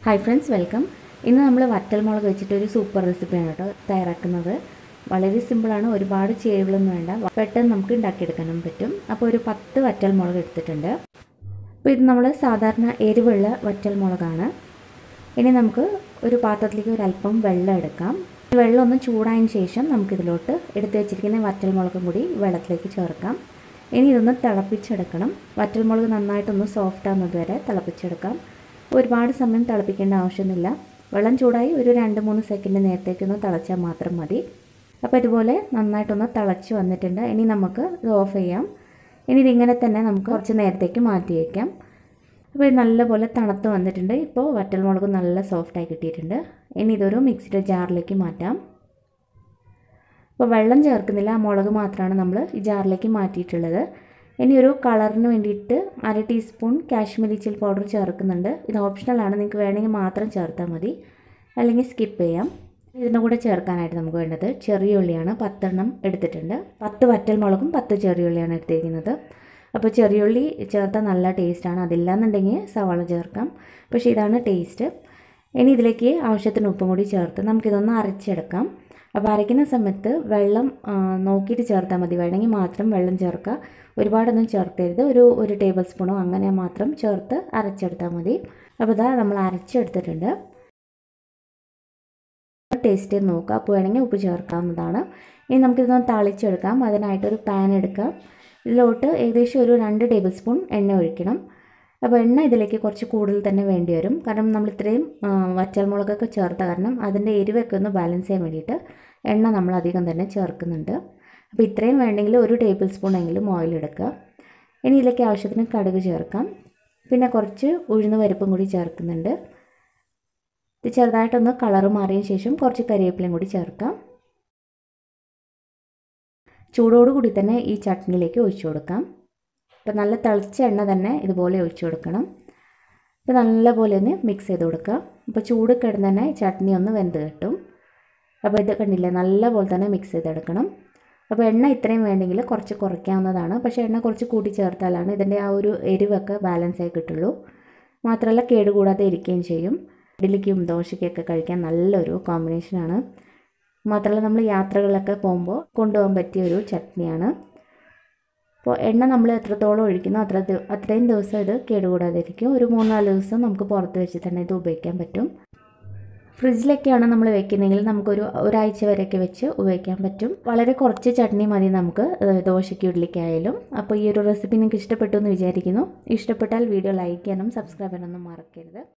Hi friends, welcome. ഇന്ന് നമ്മൾ വറ്റൽമുളക് വെച്ചിട്ട് ഒരു സൂപ്പർ റെസിപ്പിയാണ് കേട്ടോ തയ്യാറാക്കുന്നത്. വളരെ സിമ്പിളാണ്, ഒരുപാട് ചേരുവകളൊന്നും വേണ്ട, പെട്ടെന്ന് നമുക്ക് ഉണ്ടാക്കിയെടുക്കാനും പറ്റും. അപ്പോൾ ഒരു 10 വറ്റൽമുളക് എടുത്തിട്ടുണ്ട്. അപ്പോൾ ഇത് നമ്മൾ സാധാരണ എരിവുള്ള വറ്റൽമുളകാണ്. ഇനി നമുക്ക് ഒരു പാത്രത്തിലേക്ക് ഒരല്പം വെള്ളം എടുക്കാം. വെള്ളം ഒന്ന് ചൂടായതിന് ശേഷം നമുക്കിതിലോട്ട് എടുത്ത് വെച്ചിരിക്കുന്ന വറ്റൽമുളകും കൂടി വെള്ളത്തിലേക്ക് ചേർക്കാം. ഇനി ഇതൊന്ന് തിളപ്പിച്ചെടുക്കണം. വറ്റൽമുളക് നന്നായിട്ടൊന്ന് സോഫ്റ്റ് ആകുന്നത് വരെ തിളപ്പിച്ചെടുക്കാം. ഒരുപാട് സമയം തിളപ്പിക്കേണ്ട ആവശ്യമൊന്നുമില്ല. വെള്ളം ചൂടായി ഒരു 2-3 സെക്കൻഡ് നേരത്തേക്കൊന്ന് തിളച്ചാൽ മാത്രം മതി. അപ്പോൾ ഇതുപോലെ നന്നായിട്ടൊന്ന് തിളച്ച് വന്നിട്ടുണ്ട്. ഇനി നമുക്ക് ഇത് ഓഫ് ചെയ്യാം. ഇനി ഇതിങ്ങനെ തന്നെ നമുക്ക് കുറച്ച് നേരത്തേക്ക് മാറ്റി വയ്ക്കാം. അപ്പോൾ ഇത് നല്ലപോലെ തണുത്ത് വന്നിട്ടുണ്ട്. ഇപ്പോൾ വറ്റൽമുളക് നല്ല സോഫ്റ്റായി കിട്ടിയിട്ടുണ്ട്. ഇനി ഇതൊരു മിക്സിയുടെ ജാറിലേക്ക് മാറ്റാം. അപ്പോൾ വെള്ളം ചേർക്കുന്നില്ല, ആ മുളക് മാത്രമാണ് നമ്മൾ ഈ ജാറിലേക്ക് മാറ്റിയിട്ടുള്ളത്. ഇനി ഒരു കളറിന് വേണ്ടിയിട്ട് 1/2 ടീസ്പൂൺ കാശ്മീരി ചില്ലി പൗഡർ ചേർക്കുന്നുണ്ട്. ഇത് ഓപ്ഷണലാണ്, നിങ്ങൾക്ക് വേണമെങ്കിൽ മാത്രം ചേർത്താൽ മതി, അല്ലെങ്കിൽ സ്കിപ്പ് ചെയ്യാം. ഇതിൻ്റെ കൂടെ ചേർക്കാനായിട്ട് നമുക്ക് വേണ്ടത് ചെറിയ ഉള്ളിയാണ്. 10 എണ്ണം എടുത്തിട്ടുണ്ട്. 10 വറ്റൽമുളകും 10 ചെറിയ ഉള്ളിയാണ് എടുത്തിരിക്കുന്നത്. അപ്പോൾ ചെറിയ ഉള്ളി ചേർത്താൽ നല്ല ടേസ്റ്റാണ്. അതില്ലാന്നുണ്ടെങ്കിൽ സവാള ചേർക്കാം, പക്ഷേ ഇതാണ് ടേസ്റ്റ്. ഇനി ഇതിലേക്ക് ആവശ്യത്തിന് ഉപ്പും കൂടി ചേർത്ത് നമുക്കിതൊന്ന് അരച്ചെടുക്കാം. അപ്പോൾ അരയ്ക്കുന്ന സമയത്ത് വെള്ളം നോക്കിയിട്ട് ചേർത്താൽ മതി, വേണമെങ്കിൽ മാത്രം വെള്ളം ചേർക്കുക. ഒരുപാടൊന്നും ചേർക്കരുത്. ഒരു ടേബിൾ സ്പൂണോ അങ്ങനെ മാത്രം ചേർത്ത് അരച്ചെടുത്താൽ മതി. അപ്പോൾ ഇതാ നമ്മൾ അരച്ചെടുത്തിട്ടുണ്ട്. ടേസ്റ്റ് ചെയ്ത് നോക്കുക, അപ്പോൾ വേണമെങ്കിൽ ഉപ്പ് ചേർക്കാവുന്നതാണ്. ഇനി നമുക്കിതൊന്ന് താളിച്ചെടുക്കാം. അതിനായിട്ടൊരു പാൻ എടുക്കാം. ഇതിലോട്ട് ഏകദേശം ഒരു 2 ടേബിൾ സ്പൂൺ എണ്ണ ഒഴിക്കണം. അപ്പോൾ എണ്ണ ഇതിലേക്ക് കുറച്ച് കൂടുതൽ തന്നെ വേണ്ടി വരും, കാരണം നമ്മൾ ഇത്രയും വറ്റൽമുളകൊക്കെ ചേർത്ത കാരണം അതിൻ്റെ എരിവൊക്കെ ഒന്ന് ബാലൻസ് ചെയ്യാൻ വേണ്ടിയിട്ട് എണ്ണ നമ്മൾ അധികം തന്നെ ചേർക്കുന്നുണ്ട്. അപ്പോൾ ഇത്രയും വേണ്ടെങ്കിൽ 1 ടേബിൾ സ്പൂൺ എങ്കിലും ഓയിൽ എടുക്കുക. ഇനി ഇതിലേക്ക് ആവശ്യത്തിന് കടുക് ചേർക്കാം. പിന്നെ കുറച്ച് ഉഴുന്ന് പരിപ്പും കൂടി ചേർക്കുന്നുണ്ട്. ഇത് ചെറുതായിട്ടൊന്ന് കളറ് മാറിയതിന് ശേഷം കുറച്ച് കരിവേപ്പിലയും കൂടി ചേർക്കാം. ചൂടോടുകൂടി തന്നെ ഈ ചട്നിയിലേക്ക് ഒഴിച്ചു കൊടുക്കാം. അപ്പോൾ നല്ല തിളച്ച എണ്ണ തന്നെ ഇതുപോലെ ഒഴിച്ചു കൊടുക്കണം. അപ്പോൾ നല്ലപോലെ ഒന്ന് മിക്സ് ചെയ്ത് കൊടുക്കുക. അപ്പോൾ ചൂട് കിടന്ന് തന്നെ ചട്നി ഒന്ന് വെന്ത് കിട്ടും. അപ്പോൾ ഇത് കണ്ടില്ലേ, നല്ലപോലെ തന്നെ മിക്സ് ചെയ്തെടുക്കണം. അപ്പോൾ എണ്ണ ഇത്രയും വേണ്ടെങ്കിൽ കുറച്ച് കുറയ്ക്കാവുന്നതാണ്, പക്ഷേ എണ്ണ കുറച്ച് കൂട്ടി ചേർത്താലാണ് ഇതിൻ്റെ ആ ഒരു എരിവൊക്കെ ബാലൻസ് ആയി കിട്ടുള്ളൂ. മാത്രമല്ല കേടുകൂടാതെ ഇരിക്കുകയും ചെയ്യും. ഇഡ്ഡലിക്കും ദോശയ്ക്കൊക്കെ കഴിക്കാൻ നല്ലൊരു കോമ്പിനേഷനാണ്. മാത്രമല്ല നമ്മൾ യാത്രകളിലൊക്കെ പോകുമ്പോൾ കൊണ്ടുപോകാൻ പറ്റിയൊരു ചട്നിയാണ്. അപ്പോൾ എണ്ണ നമ്മൾ എത്രത്തോളം ഒഴിക്കുന്നോ അത്രയും ദിവസം ഇത് കേടുകൂടാതെ ഇരിക്കും. ഒരു 3-4 ദിവസം നമുക്ക് പുറത്ത് വെച്ച് തന്നെ ഇത് ഉപയോഗിക്കാൻ പറ്റും. ഫ്രിഡ്ജിലൊക്കെയാണ് നമ്മൾ വെക്കുന്നതെങ്കിൽ നമുക്കൊരു ഒരാഴ്ച വരെയൊക്കെ വെച്ച് ഉപയോഗിക്കാൻ പറ്റും. വളരെ കുറച്ച് ചട്നി മതി നമുക്ക് ദോശയ്ക്ക് ഇഡ്ഡലിക്കായാലും. അപ്പോൾ ഈ ഒരു റെസിപ്പി നിങ്ങൾക്ക് ഇഷ്ടപ്പെട്ടു എന്ന് വിചാരിക്കുന്നു. ഇഷ്ടപ്പെട്ടാൽ വീഡിയോ ലൈക്ക് ചെയ്യാനും സബ്സ്ക്രൈബ് ചെയ്യാനൊന്നും മറക്കരുത്.